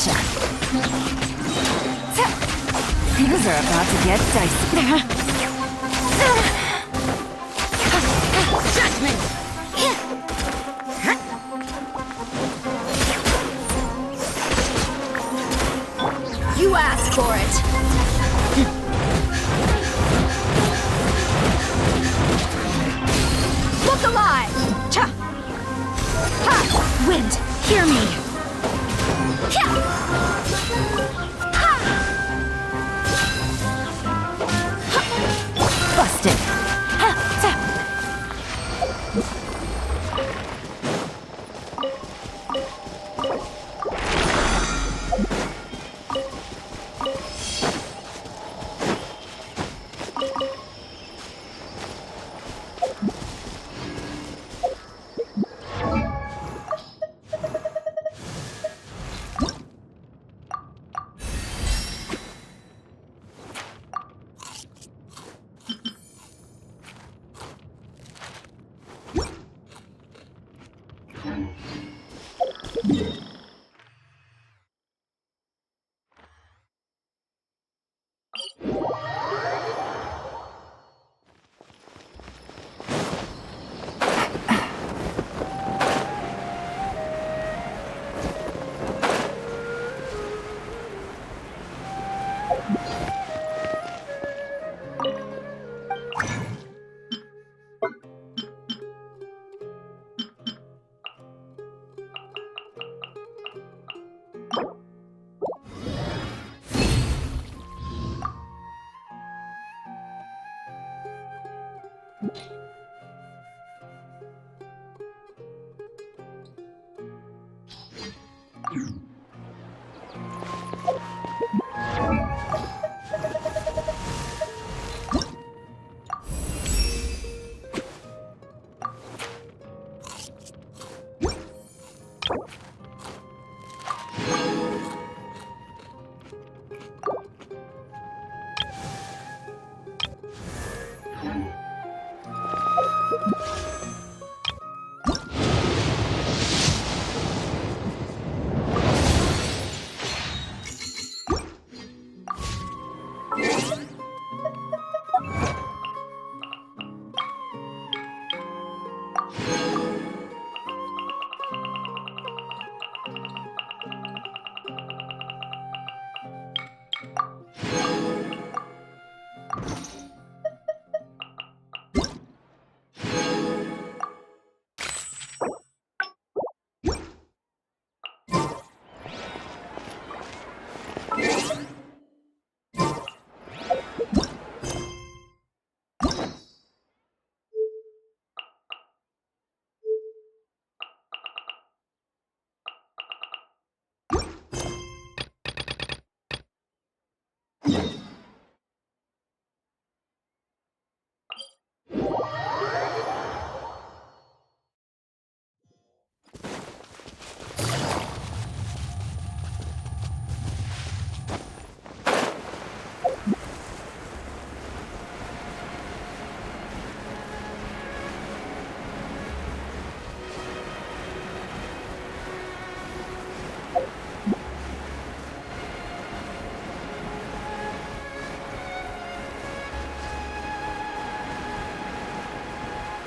Gotcha. Things are about to get dicey. Judgment! You asked for it. Look alive! Cha! Ha! Wind, hear me! Busted!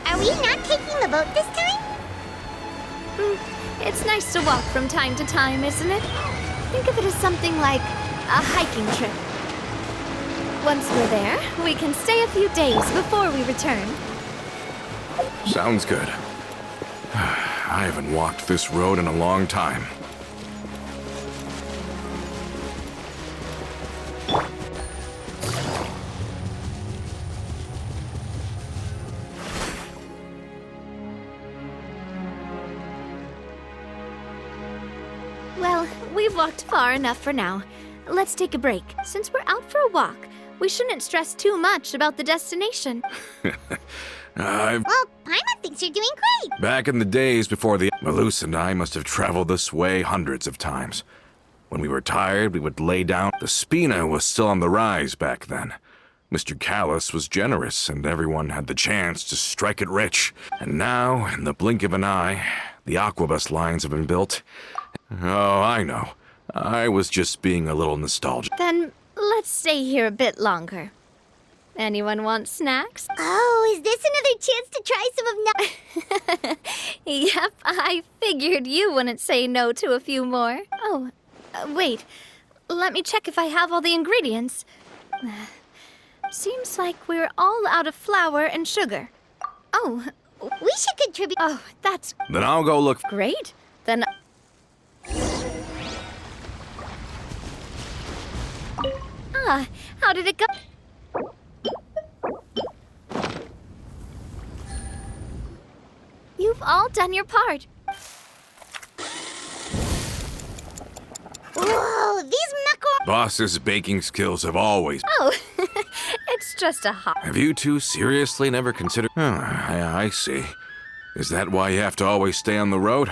Are we not taking the boat this time? It's nice to walk from time to time, isn't it? Think of it as something like a hiking trip. Once we're there, we can stay a few days before we return. Sounds good. I haven't walked this road in a long time. Well, we've walked far enough for now. Let's take a break. Since we're out for a walk, we shouldn't stress too much about the destination. I've... Well, Paimon thinks you're doing great. Back in the days before the... Malus and I must have traveled this way hundreds of times. When we were tired, we would lay down. The Spina was still on the rise back then. Mr. Callus was generous, and everyone had the chance to strike it rich. And now, in the blink of an eye, the Aquabus lines have been built. Oh, I know. I was just being a little nostalgic. Then let's stay here a bit longer. Anyone want snacks? Oh, is this another chance to try some of Yep, I figured you wouldn't say no to a few more. Oh, wait. Let me check if I have all the ingredients. Seems like we're all out of flour and sugar. Oh, We should contribute. oh, that's Then I'll go look. great. Then... Ah, how did it go? You've all done your part. Whoa, these macaroni. Boss's baking skills have always. Oh, it's just a hot. Have you two seriously never considered? Oh, I see. Is that why you have to always stay on the road?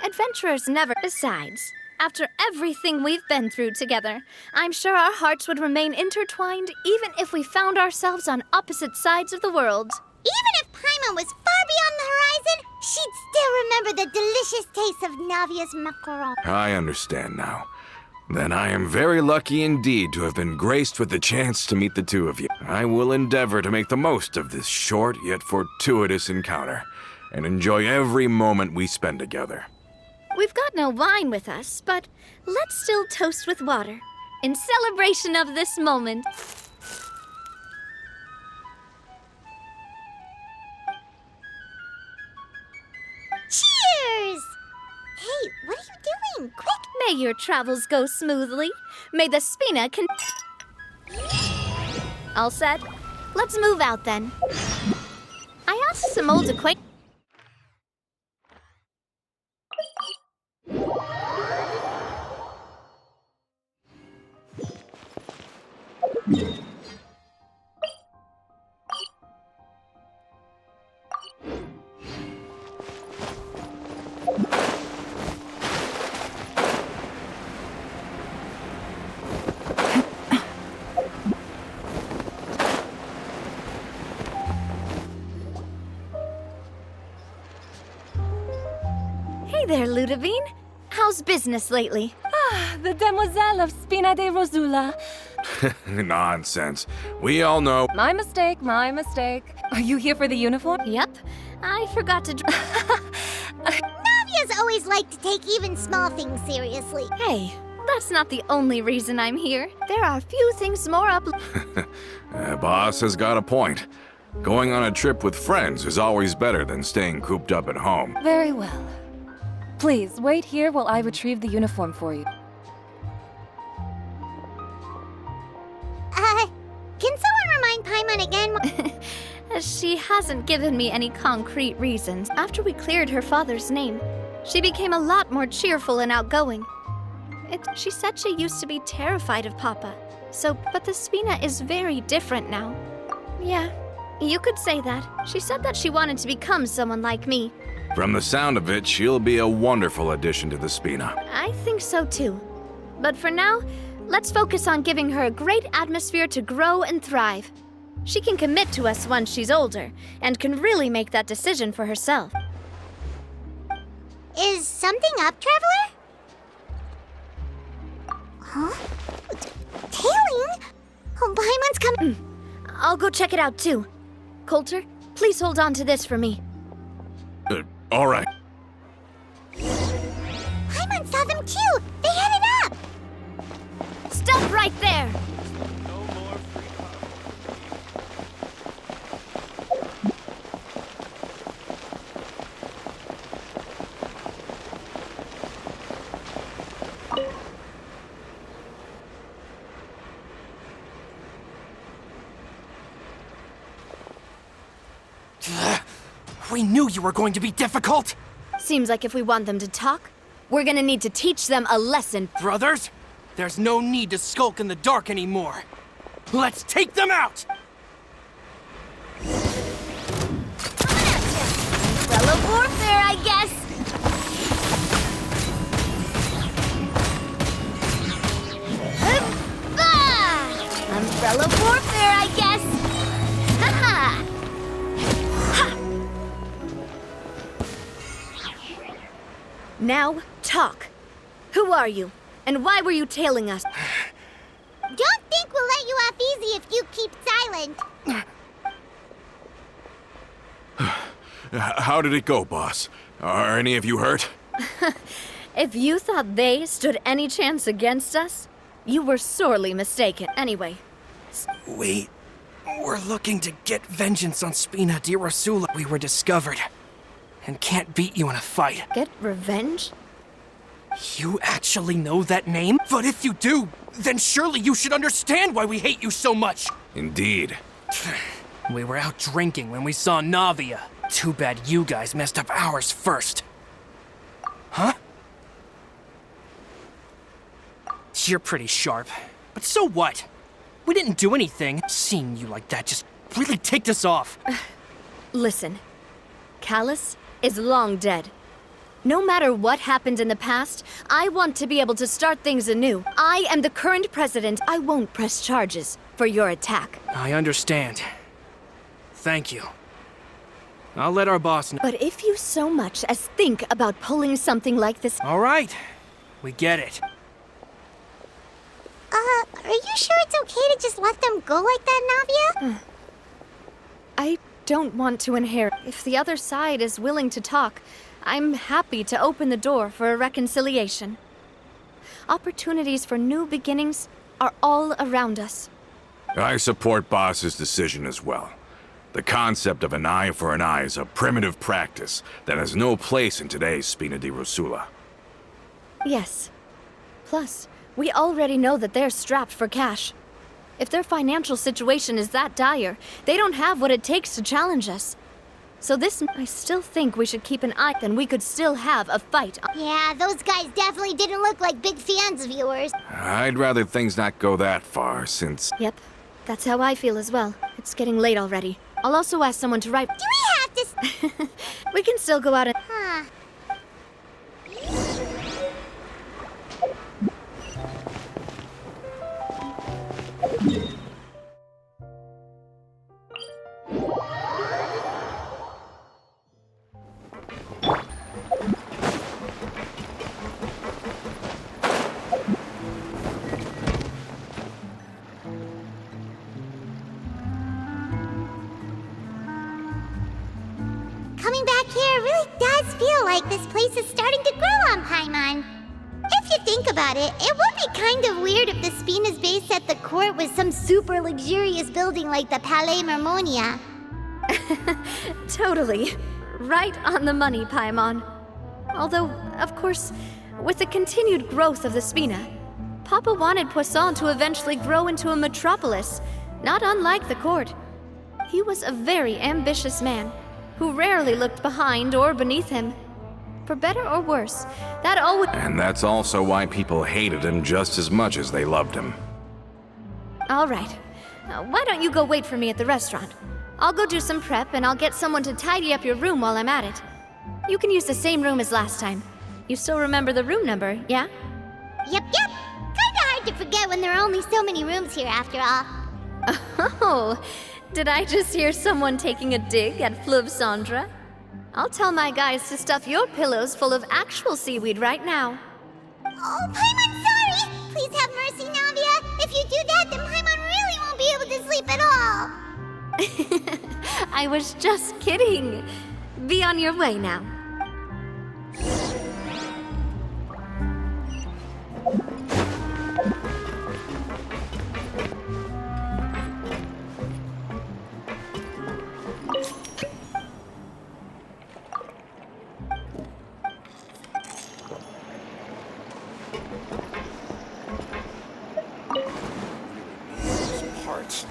Adventurers never. Besides, after everything we've been through together, I'm sure our hearts would remain intertwined even if we found ourselves on opposite sides of the world. Even if Paimon was far beyond the horizon, she'd still remember the delicious taste of Navia's macaron. I understand now. Then I am very lucky indeed to have been graced with the chance to meet the two of you. I will endeavor to make the most of this short yet fortuitous encounter and enjoy every moment we spend together. We've got no wine with us, but let's still toast with water in celebration of this moment. Cheers! Hey, what are you doing? Quick! May your travels go smoothly. May the Spina All set? Let's move out then. I asked some old acquaintances. Hey there, Ludovine. How's business lately? The demoiselle of Spina de Rosula. Nonsense. We all know. My mistake, my mistake. Are you here for the uniform? Yep, I forgot to. Navia's always liked to take even small things seriously. Hey, that's not the only reason I'm here. There are few things more up. Boss has got a point. Going on a trip with friends is always better than staying cooped up at home. Very well. Please, wait here while I retrieve the uniform for you. Can someone remind Paimon again? She hasn't given me any concrete reasons. After we cleared her father's name, she became a lot more cheerful and outgoing. She said she used to be terrified of Papa. But the Spina is very different now. Yeah, you could say that. She said that she wanted to become someone like me. From the sound of it, she'll be a wonderful addition to the Spina. I think so too. But for now, let's focus on giving her a great atmosphere to grow and thrive. She can commit to us once she's older, and can really make that decision for herself. Is something up, Traveler? Huh? Tailing? Oh, Paimon's coming. I'll go check it out too. Coulter, please hold on to this for me. All right. Paimon saw them too. They headed up. Stop right there! We knew you were going to be difficult! Seems like if we want them to talk, we're gonna need to teach them a lesson. Brothers, there's no need to skulk in the dark anymore. Let's take them out! Umbrella warfare, I guess! Umbrella warfare, I guess! Ha-ha! Now, talk. Who are you? And why were you tailing us? Don't think we'll let you off easy if you keep silent. How did it go, boss? Are any of you hurt? If you thought they stood any chance against us, you were sorely mistaken. Anyway, We're looking to get vengeance on Spina di Rosula. We were discovered, and can't beat you in a fight. get revenge? You actually know that name? But if you do, then surely you should understand why we hate you so much. Indeed. We were out drinking when we saw Navia. Too bad you guys messed up ours first. Huh? You're pretty sharp, but so what? We didn't do anything. Seeing you like that just really ticked us off. Listen, Callus is long dead. No matter what happened in the past, I want to be able to start things anew. I am the current president. I won't press charges for your attack. I understand. Thank you. I'll let our boss know. But if you so much as think about pulling something like this, All right, we get it. Are you sure it's okay to just let them go like that, Navia? I don't want to inherit. If the other side is willing to talk, I'm happy to open the door for a reconciliation. Opportunities for new beginnings are all around us. I support boss's decision as well. The concept of an eye for an eye is a primitive practice that has no place in today's Spina di Rosula. Yes. Plus, we already know that they're strapped for cash. If their financial situation is that dire, they don't have what it takes to challenge us. So I still think we should keep an eye, then we could still have a fight. Yeah, those guys definitely didn't look like big fans of yours. I'd rather things not go that far, since... Yep, that's how I feel as well. It's getting late already. I'll also ask someone to write. Do we have to... We can still go out and... Huh. Coming back here really does feel like this place is starting to grow on Paimon. If you think about it, it would be kind of weird if the Spina's base at the court was some super luxurious building like the Palais Marmonia. Totally. Right on the money, Paimon. Although, of course, with the continued growth of the Spina, Papa wanted Poisson to eventually grow into a metropolis, not unlike the court. He was a very ambitious man, who rarely looked behind or beneath him. For better or worse, that always... And that's also why people hated him just as much as they loved him. All right. Why don't you go wait for me at the restaurant? I'll go do some prep, and I'll get someone to tidy up your room while I'm at it. You can use the same room as last time. You still remember the room number, yeah? Yep. Kinda hard to forget when there are only so many rooms here after all. Oh, did I just hear someone taking a dig at Fleuve Cendre? I'll tell my guys to stuff your pillows full of actual seaweed right now. Oh, Paimon, sorry! Please have mercy, Navia. If you do that, then Paimon really won't be able to sleep at all. I was just kidding. Be on your way now. Parts.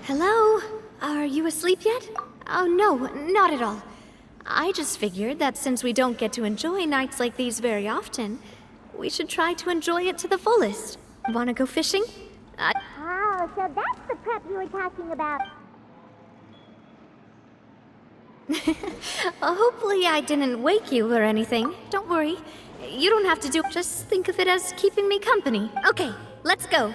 Hello? Are you asleep yet? Oh, no, not at all. I just figured that since we don't get to enjoy nights like these very often, we should try to enjoy it to the fullest. Wanna go fishing? Oh, so that's the prep you were talking about. Hopefully I didn't wake you or anything. Don't worry. You don't have to do... Just think of it as keeping me company. Okay, let's go.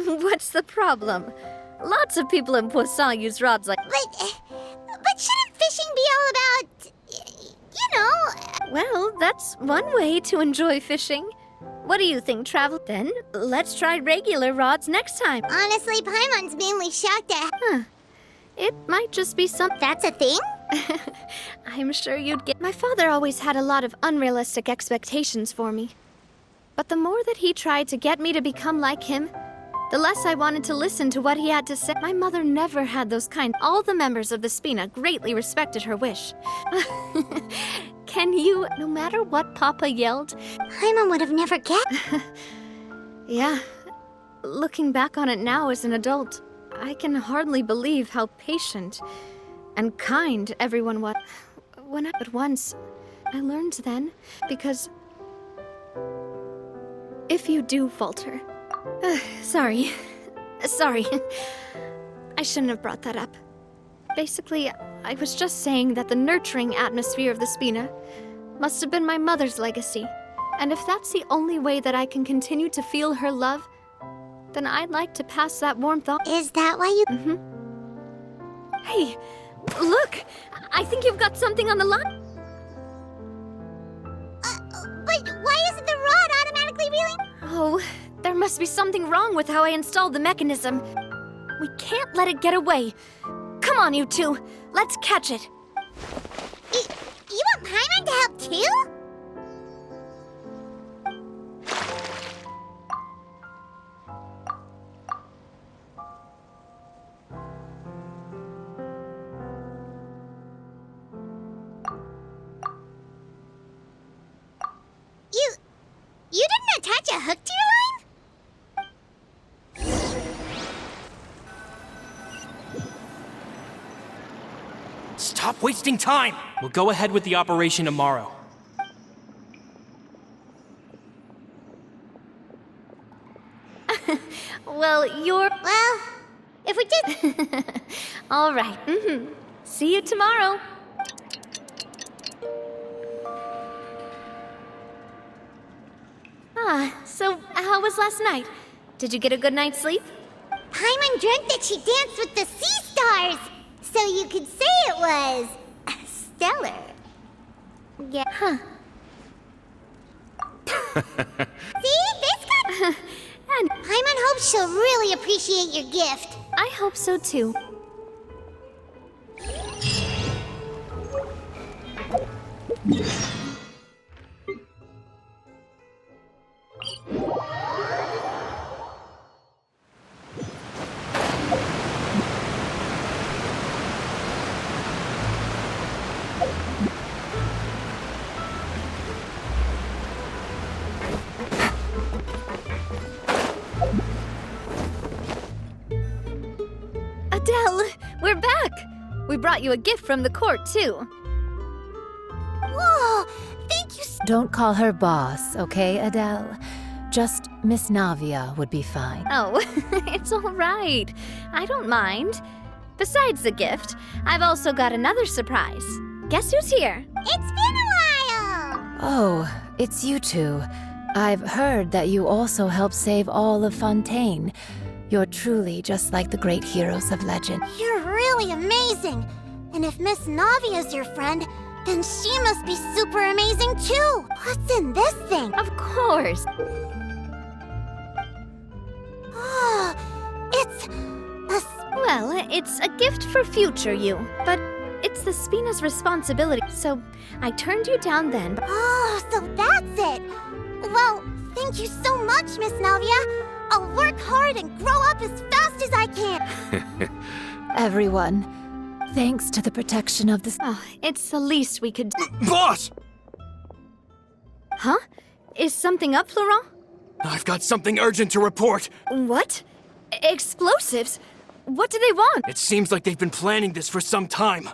What's the problem? Lots of people in Poisson use rods like... But shouldn't fishing be all about, Well, that's one way to enjoy fishing. What do you think, Travel? Then, let's try regular rods next time. Honestly, Paimon's mainly shocked at... It might just be some... That's a thing? I'm sure you'd get... My father always had a lot of unrealistic expectations for me. But the more that he tried to get me to become like him, the less I wanted to listen to what he had to say. My mother never had those kind. All the members of the Spina greatly respected her wish. Can you, no matter what Papa yelled? Paimon would have never guessed. Yeah. Looking back on it now as an adult, I can hardly believe how patient and kind everyone was. But once, I learned then, because if you do falter... Sorry. I shouldn't have brought that up. Basically, I was just saying that the nurturing atmosphere of the Spina must have been my mother's legacy. And if that's the only way that I can continue to feel her love, then I'd like to pass that warmth on. Is that why you... Mm-hmm. Hey, look! I think you've got something on the line. But why isn't the rod automatically reeling? Oh, there must be something wrong with how I installed the mechanism. We can't let it get away. Come on, you two. Let's catch it. You want Paimon to help too? You didn't attach a hook to your line? Stop wasting time! We'll go ahead with the operation tomorrow. Well, you're... Well, if we did... All right. See you tomorrow. So how was last night? Did you get a good night's sleep? Paimon dreamt that she danced with the sea stars, so you could say it was... stellar. Yeah. Huh. See? This got... And Paimon hopes she'll really appreciate your gift. I hope so too. Adele, we're back! We brought you a gift from the court, too. Whoa! Thank you so... Don't call her boss, okay, Adele? Just Miss Navia would be fine. Oh, it's all right. I don't mind. Besides the gift, I've also got another surprise. Guess who's here? It's been a while! Oh, it's you two. I've heard that you also helped save all of Fontaine. You're truly just like the great heroes of legend. You're really amazing! And if Miss Navia's your friend, then she must be super amazing too! What's in this thing? Of course. Oh, it's... Well, it's a gift for future you, but it's the Spina's responsibility, so I turned you down then. Oh, so that's it! Well, thank you so much, Miss Navia! I'll work hard and grow up as fast as I can! Everyone, thanks to the protection of the... Oh, it's the least we could do. Boss! Huh? Is something up, Florent? I've got something urgent to report. What? Explosives? What do they want? It seems like they've been planning this for some time.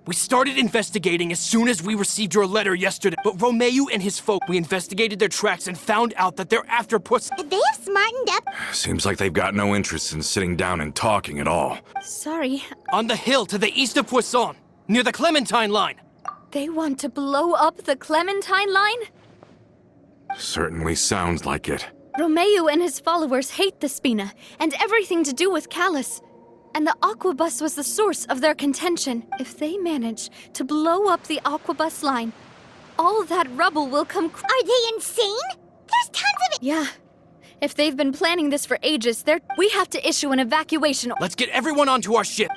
We started investigating as soon as we received your letter yesterday, but Romeo and his folk, we investigated their tracks and found out that they're after Puss. They have smartened up. Seems like they've got no interest in sitting down and talking at all. Sorry. On the hill to the east of Poisson, near the Clementine line. They want to blow up the Clementine line? Certainly sounds like it. Romeo and his followers hate the Spina and everything to do with Callus. And the Aquabus was the source of their contention. If they manage to blow up the Aquabus line, all that rubble will come... Are they insane? There's tons of it. Yeah. If they've been planning this for ages, we have to issue an evacuation. Let's get everyone onto our ship.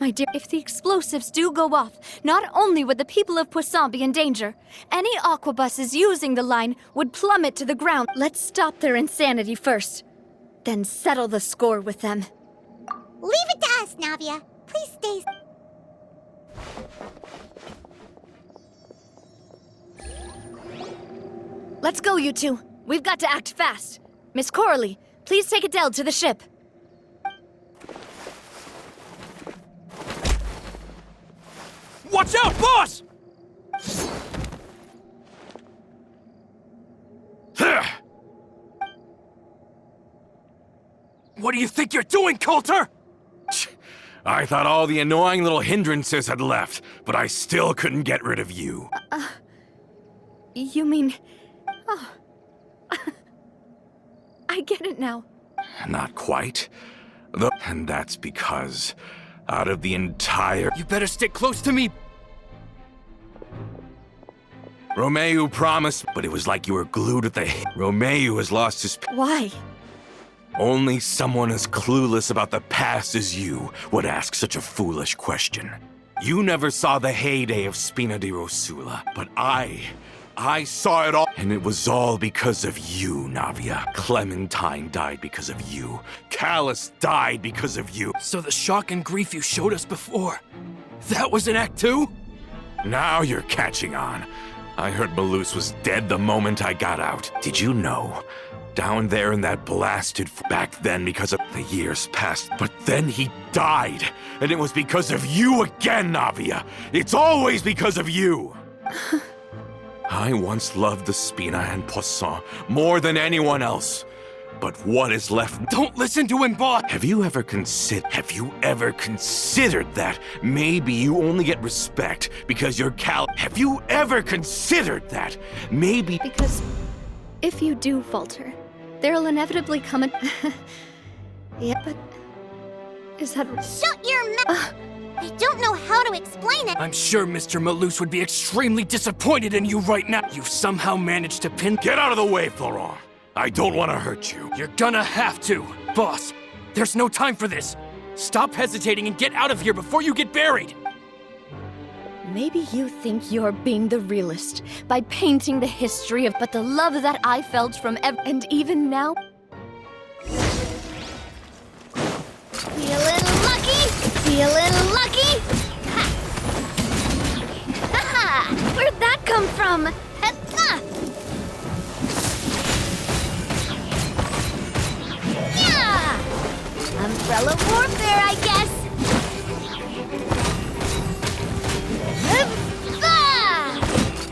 My dear, if the explosives do go off, not only would the people of Poisson be in danger, any Aquabuses using the line would plummet to the ground. Let's stop their insanity first, then settle the score with them. Leave it to us, Navia. Please stay. Let's go, you two. We've got to act fast. Miss Coralie, please take Adele to the ship. Watch out, boss! What do you think you're doing, Coulter? I thought all the annoying little hindrances had left, but I still couldn't get rid of you. You mean... Oh. I get it now. Not quite. And that's because, out of the entire... You better stick close to me. Romeo promised, but it was like you were glued at the... Romeo has lost his... Why? Only someone as clueless about the past as you would ask such a foolish question. You never saw the heyday of Spina di Rosula, but I saw it all. And it was all because of you, Navia. Clementine died because of you. Callus died because of you. So the shock and grief you showed us before, that was an act too? Now you're catching on. I heard Malus was dead the moment I got out. Did you know? Down there in that blasted... Back then because of the years passed. But then he died. And it was because of you again, Navia. It's always because of you. I once loved the Spina and Poisson more than anyone else. But what is left... Don't listen to him, boss! Have you ever considered that maybe you only get respect because you're Have you ever considered that? Maybe... Because if you do falter, there'll inevitably come a... Yeah, but... Is that... Shut your mouth! I don't know how to explain it. I'm sure Mr. Malus would be extremely disappointed in you right now. You've somehow managed to pin... Get out of the way, Florent. I don't want to hurt you. You're gonna have to. Boss, there's no time for this. Stop hesitating and get out of here before you get buried. Maybe you think you're being the realist by painting the history of... But the love that I felt from and even now... Feeling lucky? Feeling lucky? Ha! Where'd that come from? Yeah! Umbrella warfare, I guess.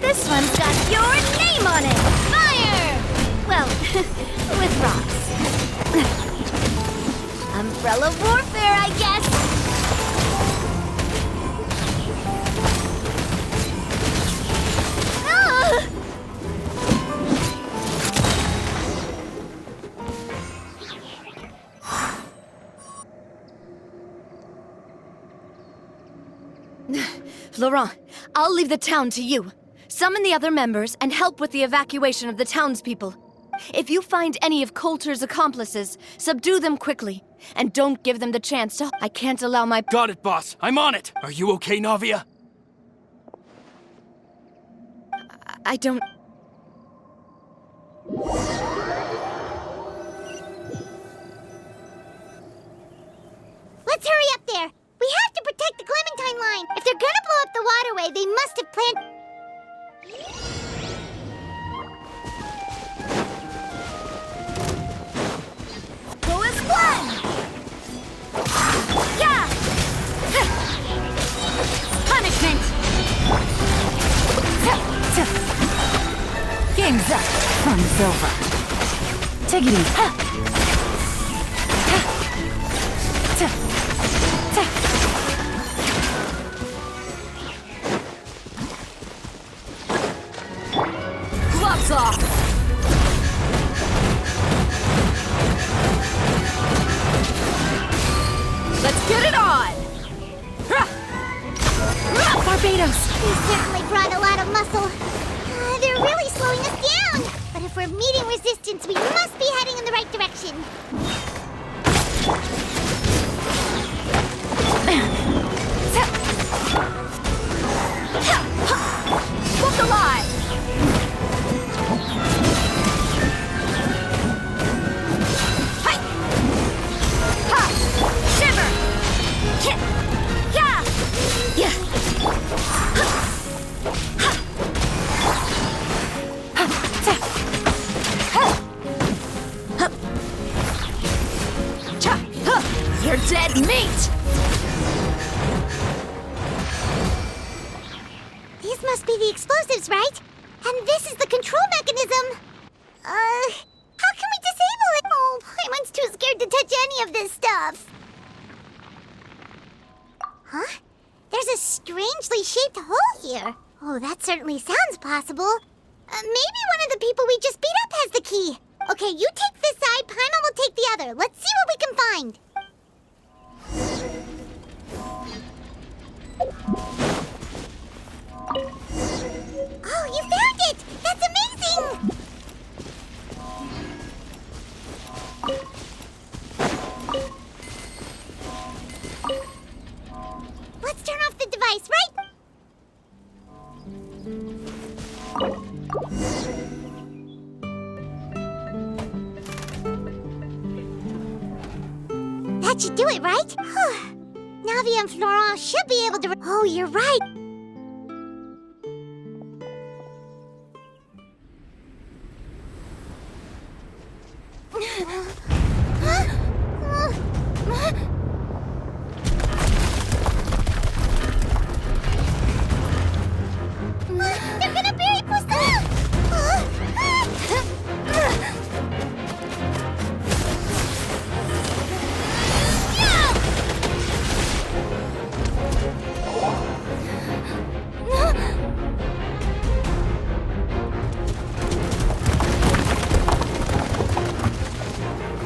This one's got your name on it! Fire! Well, with rocks. Umbrella warfare, I guess. Ah! Laurent, I'll leave the town to you. Summon the other members and help with the evacuation of the townspeople. If you find any of Coulter's accomplices, subdue them quickly. And don't give them the chance to... I can't allow my... Got it, boss. I'm on it. Are you okay, Navia? I don't... Let's hurry up there. We have to protect the Clementine line. If they're gonna blow up the waterway, they must have planned... Who is one? Yeah! Punishment! Game's up. Fun's over. Take it easy. Gloves off! means we must be heading in the right direction. Look alive! Hi! Ha! Shiver! Hit! Yeah! Yeah! You're dead meat! These must be the explosives, right? And this is the control mechanism. How can we disable it? Oh, Paimon's too scared to touch any of this stuff. Huh? There's a strangely shaped hole here. Oh, that certainly sounds possible. Maybe one of the people we just beat up has the key. Okay, you take this side, Paimon will take the other. Let's see what we can find. Oh, you found it! That's amazing! Let's turn off the device, right? That should do it, right? Navi and Florent should be able to... Oh, you're right. They're gonna bury Poisson!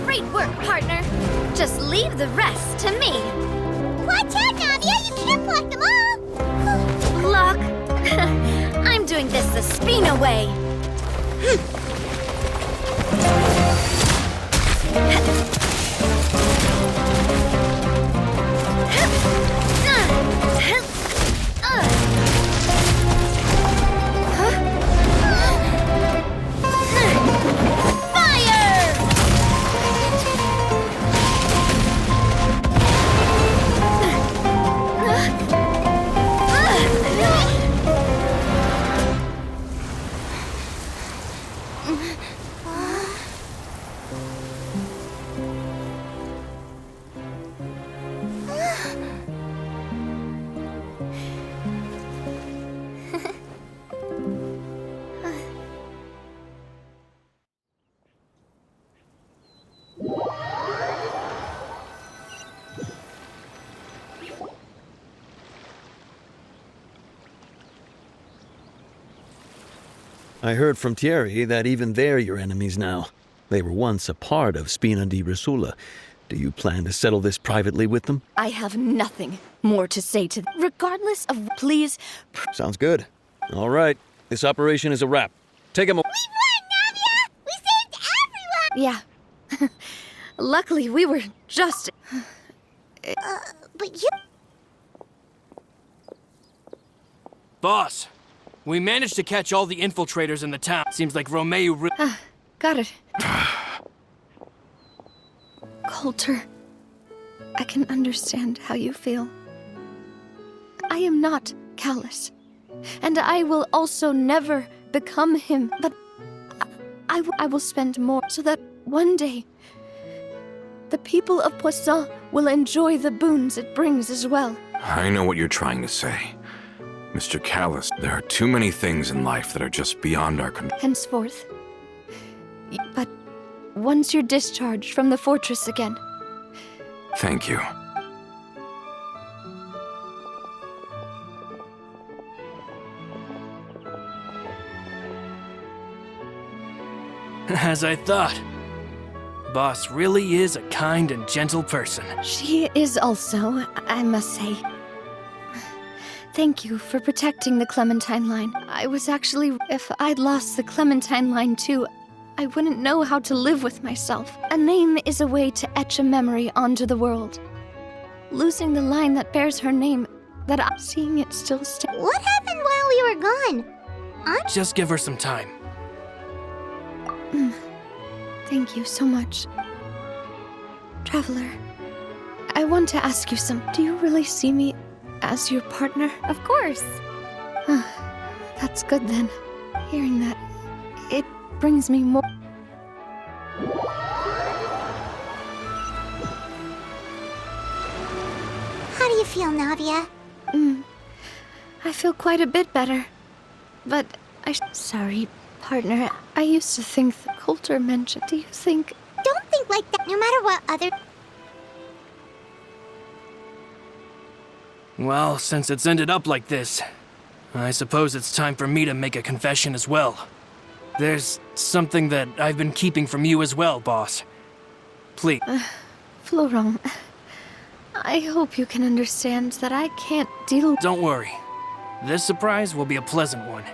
Great work, partner. Just leave the rest to me. Watch out, Navia! You can't block them all! Look, I'm doing this the Spina way. I heard from Thierry that even they're your enemies now. They were once a part of Spina di Risula. Do you plan to settle this privately with them? I have nothing more to say to them. Regardless of, please. Sounds good. All right. This operation is a wrap. Take him. We won, Navia! We saved everyone! Yeah. Luckily, we were just. But you... Boss, we managed to catch all the infiltrators in the town. Seems like Romeo Got it. Coulter, I can understand how you feel. I am not callous, and I will also never become him, but I will spend more so that one day the people of Poisson will enjoy the boons it brings as well. I know what you're trying to say. Mr. Callus, there are too many things in life that are just beyond our control. Henceforth. But once you're discharged from the fortress again. Thank you. As I thought. Boss really is a kind and gentle person. She is also, I must say. Thank you for protecting the Clementine line. I was actually... If I'd lost the Clementine line too, I wouldn't know how to live with myself. A name is a way to etch a memory onto the world. Losing the line that bears her name, seeing it still stay. What happened while we were gone? Just give her some time. Thank you so much. Traveler, I want to ask you some. Do you really see me as your partner? Of course. That's good then. Hearing that, it brings me more. How do you feel, Navia? I feel quite a bit better. But sorry, partner. I used to think the Coulter mentioned. Do you think... Don't think like that, no matter what other... Well, since it's ended up like this, I suppose it's time for me to make a confession as well. There's something that I've been keeping from you as well, boss. Please. Florent, I hope you can understand that I can't deal... Don't worry. This surprise will be a pleasant one.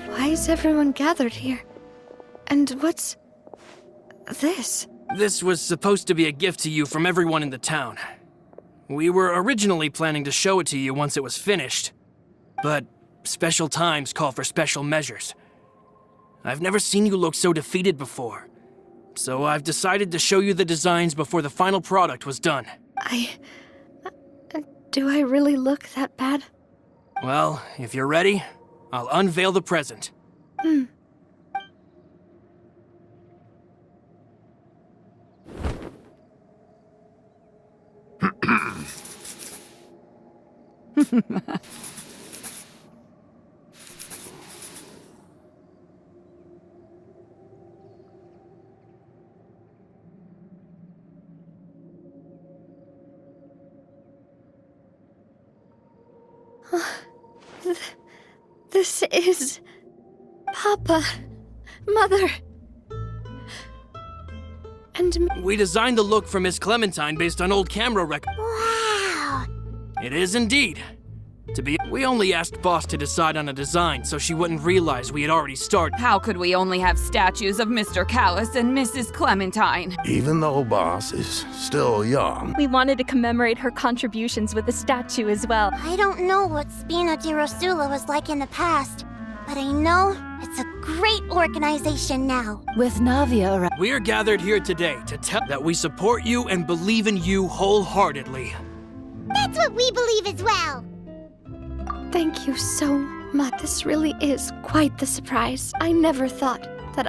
Why is everyone gathered here? And what's... this? This was supposed to be a gift to you from everyone in the town. We were originally planning to show it to you once it was finished, but special times call for special measures. I've never seen you look so defeated before, so I've decided to show you the designs before the final product was done. Do I really look that bad? Well, if you're ready, I'll unveil the present. This is... Papa. Mother. And me. We designed the look for Miss Clementine based on old camera records. Wow! It is indeed. We only asked Boss to decide on a design so she wouldn't realize we had already started. How could we only have statues of Mr. Callus and Mrs. Clementine? Even though Boss is still young. We wanted to commemorate her contributions with a statue as well. I don't know what Spina di Rosula was like in the past, but I know it's a great organization now. With Navia around. We are gathered here today to tell that we support you and believe in you wholeheartedly. That's what we believe as well. Thank you so much. This really is quite the surprise. I never thought that